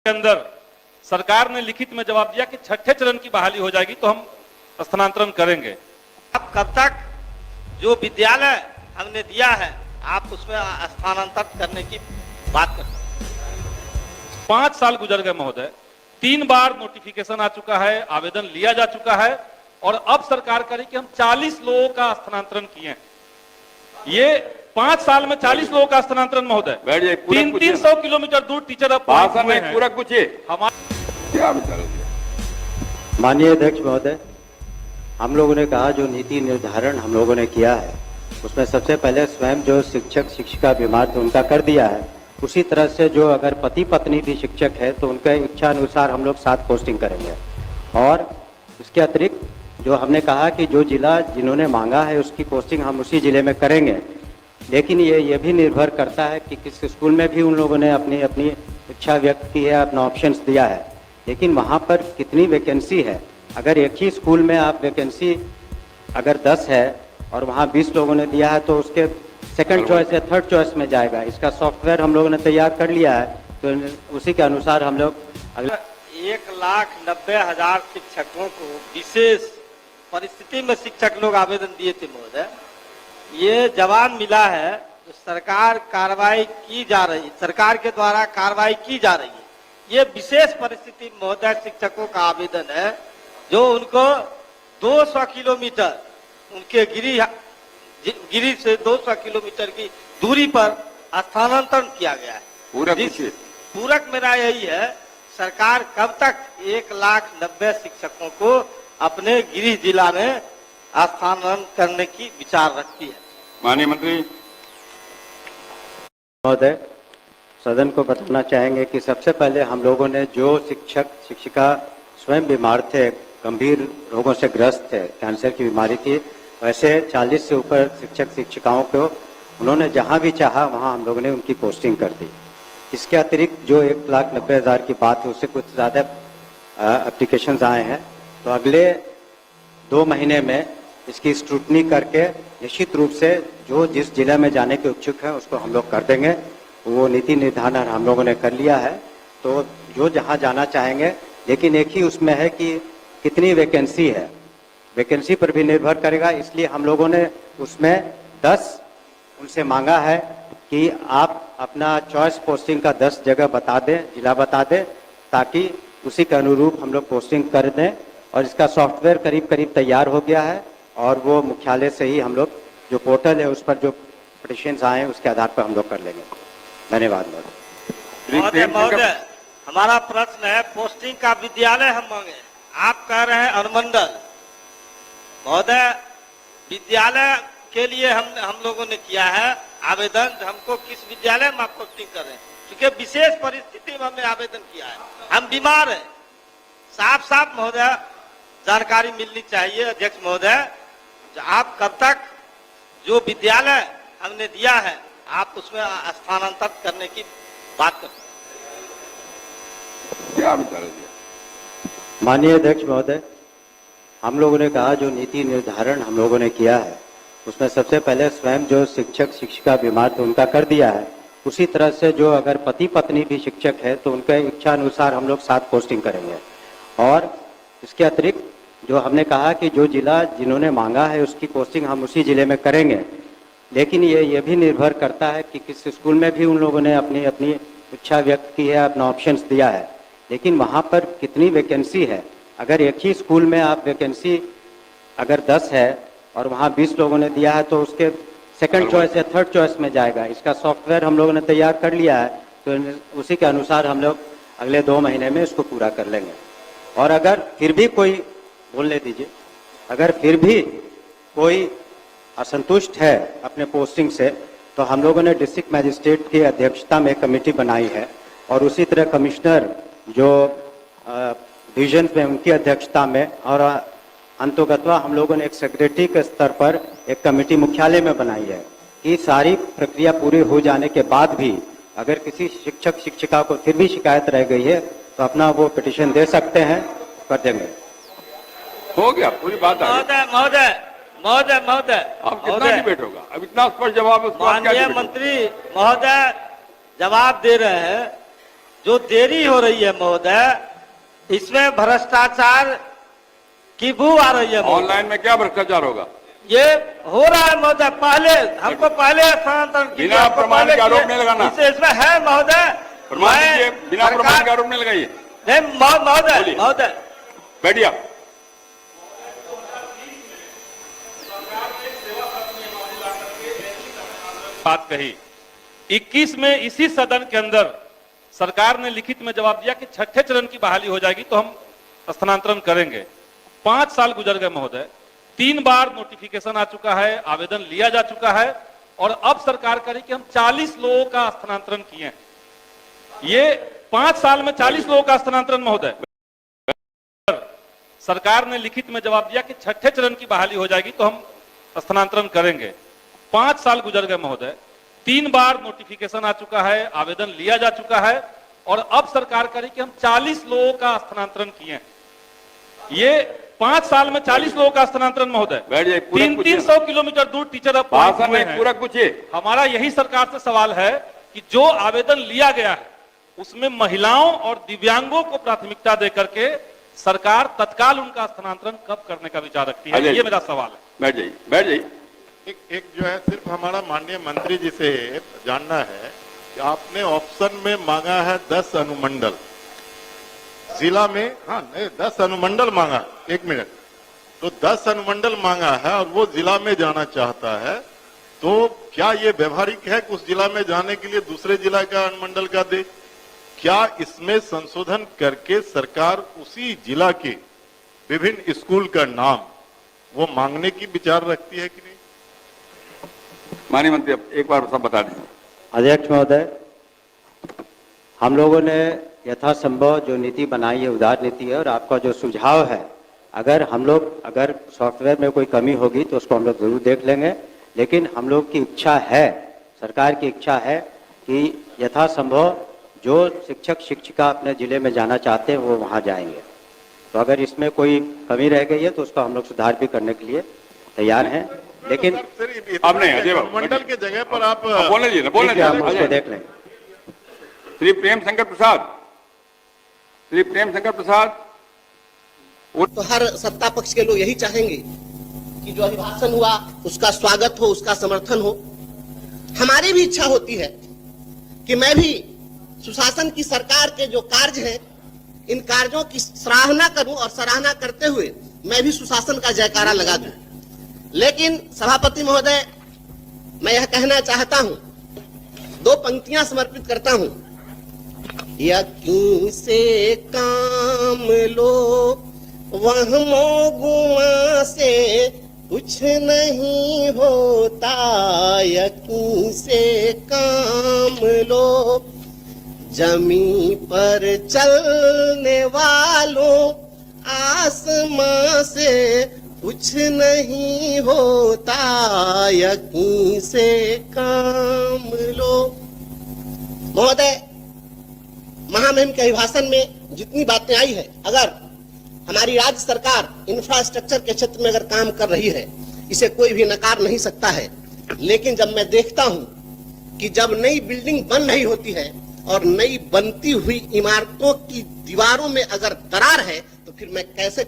के अंदर सरकार ने लिखित में जवाब दिया कि छठे चरण की बहाली हो जाएगी तो हम स्थानांतरण करेंगे। अब कब तक जो विद्यालय हमने दिया है आप उसमें स्थानांतरित करने की बात करते हैं। 5 साल गुजर गए महोदय, 3 बार नोटिफिकेशन आ चुका है, आवेदन लिया जा चुका है और अब सरकार कह रही कि हम 40 लोगों का स्थानांतरण किए हैं। ये 5 साल में 40 लोगों का स्थानांतरण महोदय, 300 किलोमीटर दूर टीचर अब हुए हैं। पूरा पूछिए क्या विचार है? माननीय अध्यक्ष महोदय, हम लोगों ने कहा जो नीति निर्धारण हम लोगों ने किया है उसमें सबसे पहले स्वयं जो शिक्षक शिक्षिका बीमार थे उनका कर दिया है। उसी तरह से जो अगर पति पत्नी भी शिक्षक है तो उनके इच्छा अनुसार हम लोग 7 पोस्टिंग करेंगे। और इसके अतिरिक्त जो हमने कहा कि जो जिला जिन्होंने मांगा है उसकी पोस्टिंग हम उसी जिले में करेंगे, लेकिन ये भी निर्भर करता है कि किस स्कूल में भी उन लोगों ने अपनी अपनी इच्छा व्यक्त की है, अपना ऑप्शंस दिया है, लेकिन वहाँ पर कितनी वैकेंसी है। अगर एक ही स्कूल में आप वैकेंसी अगर 10 है और वहाँ 20 लोगों ने दिया है तो उसके सेकंड चॉइस या थर्ड चॉइस में जाएगा। इसका सॉफ्टवेयर हम लोगों ने तैयार कर लिया है, तो उसी के अनुसार हम लोग 1,90,000 शिक्षकों को विशेष परिस्थिति में शिक्षक लोग आवेदन दिए थे महोदय। ये जवाब मिला है तो सरकार कार्रवाई की जा रही है, सरकार के द्वारा कार्रवाई की जा रही है। ये विशेष परिस्थिति महोदय शिक्षकों का आवेदन है जो उनको 200 किलोमीटर उनके गिरी से 200 किलोमीटर की दूरी पर स्थानांतरण किया गया है। पूरक मेरा यही है, सरकार कब तक 1,90,000 शिक्षकों को अपने गृह जिला में स्थानांतरण करने की विचार रखती है। माननीय मंत्री महोदय, सदन को बताना चाहेंगे कि सबसे पहले हम लोगों ने जो शिक्षक शिक्षिका स्वयं बीमार थे, गंभीर रोगों से ग्रस्त थे, कैंसर की बीमारी थी, वैसे 40 से ऊपर शिक्षक शिक्षिकाओं को उन्होंने जहां भी चाहा वहां हम लोगों ने उनकी पोस्टिंग कर दी। इसके अतिरिक्त जो 1,90,000 की बात है उससे कुछ ज़्यादा एप्लीकेशंस आए हैं, तो अगले 2 महीने में इसकी स्क्रूटनी करके निश्चित रूप से जो जिस जिले में जाने के इच्छुक है उसको हम लोग कर देंगे। वो नीति निर्धारण हम लोगों ने कर लिया है, तो जो जहां जाना चाहेंगे, लेकिन एक ही उसमें है कि कितनी वैकेंसी है, वैकेंसी पर भी निर्भर करेगा। इसलिए हम लोगों ने उसमें 10 उनसे मांगा है कि आप अपना चॉइस पोस्टिंग का 10 जगह बता दें, जिला बता दें, ताकि उसी के अनुरूप हम लोग पोस्टिंग कर दें। और इसका सॉफ्टवेयर करीब करीब तैयार हो गया है और वो मुख्यालय से ही हम लोग जो पोर्टल है उस पर जो पिटिशंस आए उसके आधार पर हम लोग कर लेंगे। धन्यवाद महोदय। हमारा प्रश्न है, पोस्टिंग का विद्यालय हम मांगे, आप कह रहे हैं अनुमंडल। महोदय, विद्यालय के लिए हम लोगों ने किया है आवेदन, हमको किस विद्यालय में आप पोस्टिंग कर रहे हैं, क्योंकि विशेष परिस्थिति में हमने आवेदन किया है, हम बीमार हैं। साफ साफ महोदय जानकारी मिलनी चाहिए अध्यक्ष महोदय, आप कब तक जो विद्यालय हमने दिया है आप उसमें स्थानांतरित करने की बात करते हैं। क्या विचार है? माननीय अध्यक्ष महोदय, हम लोगों ने कहा जो नीति निर्धारण हम लोगों ने किया है उसमें सबसे पहले स्वयं जो शिक्षक शिक्षिका बीमार थे उनका कर दिया है। उसी तरह से जो अगर पति पत्नी भी शिक्षक है तो उनके इच्छा अनुसार हम लोग 7 पोस्टिंग करेंगे। और इसके अतिरिक्त जो हमने कहा कि जो जिला जिन्होंने मांगा है उसकी पोस्टिंग हम उसी जिले में करेंगे, लेकिन ये भी निर्भर करता है कि किस स्कूल में भी उन लोगों ने अपनी अपनी इच्छा व्यक्त की है, अपना ऑप्शंस दिया है, लेकिन वहाँ पर कितनी वैकेंसी है। अगर एक ही स्कूल में आप वैकेंसी अगर 10 है और वहाँ 20 लोगों ने दिया है तो उसके सेकंड चॉइस या थर्ड चॉइस में जाएगा। इसका सॉफ्टवेयर हम लोगों ने तैयार कर लिया है, तो उसी के अनुसार हम लोग अगले 2 महीने में इसको पूरा कर लेंगे। और अगर फिर भी कोई बोलने दीजिए, अगर फिर भी कोई असंतुष्ट है अपने पोस्टिंग से तो हम लोगों ने डिस्ट्रिक्ट मजिस्ट्रेट की अध्यक्षता में कमेटी बनाई है और उसी तरह कमिश्नर जो डिवीजन में उनकी अध्यक्षता में, और अंतोगत्वा हम लोगों ने एक सेक्रेटरी के स्तर पर एक कमेटी मुख्यालय में बनाई है कि सारी प्रक्रिया पूरी हो जाने के बाद भी अगर किसी शिक्षक शिक्षिका को फिर भी शिकायत रह गई है तो अपना वो पिटिशन दे सकते हैं, कर देंगे। हो गया, पूरी बात आ गई। महोदय अब कितना डिबेट होगा? अब इतना स्पष्ट जवाब माननीय मंत्री महोदय जवाब दे रहे हैं जो देरी हो रही है महोदय, इसमें भ्रष्टाचार की बू आ रही है। ऑनलाइन में क्या भ्रष्टाचार होगा? ये हो रहा है महोदय, पहले हमको पहले स्थानांतरण कीजिए, बिना हमको प्रमाण पहले के आरोप किए। नहीं लगाना। इसमें है महोदय, प्रमाण मैं दीजिए, बिना सरकार- प्रमाण के आरोप नहीं लगाइए। नहीं महोदय, बोलिए। महोदय बैठिए आप। बात कही 21 में इसी सदन के अंदर सरकार ने लिखित में जवाब दिया कि छठे चरण की बहाली हो जाएगी तो हम स्थानांतरण करेंगे। 5 साल गुजर गए महोदय, 3 बार नोटिफिकेशन आ चुका है, आवेदन लिया जा चुका है और अब सरकार करी कि हम 40 लोगों का स्थानांतरण किए हैं। ये 5 साल में 40 लोगों का स्थानांतरण महोदय, सरकार ने लिखित में जवाब दिया कि छठे चरण की बहाली हो जाएगी तो हम स्थानांतरण करेंगे। 5 साल गुजर गए महोदय, 3 बार नोटिफिकेशन आ चुका है, आवेदन लिया जा चुका है और अब सरकार करी कि हम 40 लोगों का स्थानांतरण किए हैं। ये 5 साल में 40 लोगों का स्थानांतरण महोदय, बैठ जाइए, पूरा पूछिए। 300 किलोमीटर दूर टीचर अब भाषण हुए में हैं। पूरा पूछिए। हमारा यही सरकार से सवाल है कि जो आवेदन लिया गया है उसमें महिलाओं और दिव्यांगों को प्राथमिकता देकर के सरकार तत्काल उनका स्थानांतरण कब करने का विचार रखती है, ये मेरा सवाल है। बैठ जाइए, बैठ जाइए। एक जो है सिर्फ हमारा माननीय मंत्री जी से जानना है कि आपने ऑप्शन में मांगा है 10 अनुमंडल जिला में, हाँ नहीं 10 अनुमंडल मांगा, 1 मिनट, तो 10 अनुमंडल मांगा है और वो जिला में जाना चाहता है, तो क्या ये व्यवहारिक है कि उस जिला में जाने के लिए दूसरे जिला का अनुमंडल का दे? क्या इसमें संशोधन करके सरकार उसी जिला के विभिन्न स्कूल का नाम वो मांगने की विचार रखती है कि नहीं? माननीय मंत्री अब एक बार सब बता दें। अध्यक्ष महोदय, हम लोगों ने यथासंभव जो नीति बनाई है उदार नीति है और आपका जो सुझाव है, अगर सॉफ्टवेयर में कोई कमी होगी तो उसको हम लोग जरूर देख लेंगे, लेकिन हम लोग की इच्छा है, सरकार की इच्छा है कि यथासंभव जो शिक्षक शिक्षिका अपने जिले में जाना चाहते हैं वो वहाँ जाएंगे। तो अगर इसमें कोई कमी रह गई है तो उसको हम लोग सुधार भी करने के लिए तैयार हैं, लेकिन अब नहीं अजय बाबू, मंडल के जगह पर आप बोलने दीजिए, बोलने ठीक है, हम उसको दीजिए। देख लेंगे। श्री प्रेम शंकर प्रसाद, श्री प्रेम शंकर प्रसाद। तो हर सत्ता पक्ष के लोग यही चाहेंगे कि जो अभिभाषण हुआ उसका स्वागत हो, उसका समर्थन हो। हमारी भी इच्छा होती है कि मैं भी सुशासन की सरकार के जो कार्य हैं, इन कार्यों की सराहना करूं और सराहना करते हुए मैं भी सुशासन का जयकारा लगा दूं। लेकिन सभापति महोदय, मैं यह कहना चाहता हूं, 2 पंक्तियां समर्पित करता हूं। यकीन से काम लो, वहमो गुमा से कुछ नहीं होता, यकीन से काम लो, जमीन पर चलने वालों आसमां से कुछ नहीं होता, यकीन से काम लो। महोदय, महामहिम के अभिभाषण में जितनी बातें आई है, अगर हमारी राज्य सरकार इंफ्रास्ट्रक्चर के क्षेत्र में अगर काम कर रही है, इसे कोई भी नकार नहीं सकता है। लेकिन जब मैं देखता हूं कि जब नई बिल्डिंग बन रही होती है और नई बनती हुई इमारतों की दीवारों में अगर दरार है, तो फिर मैं कैसे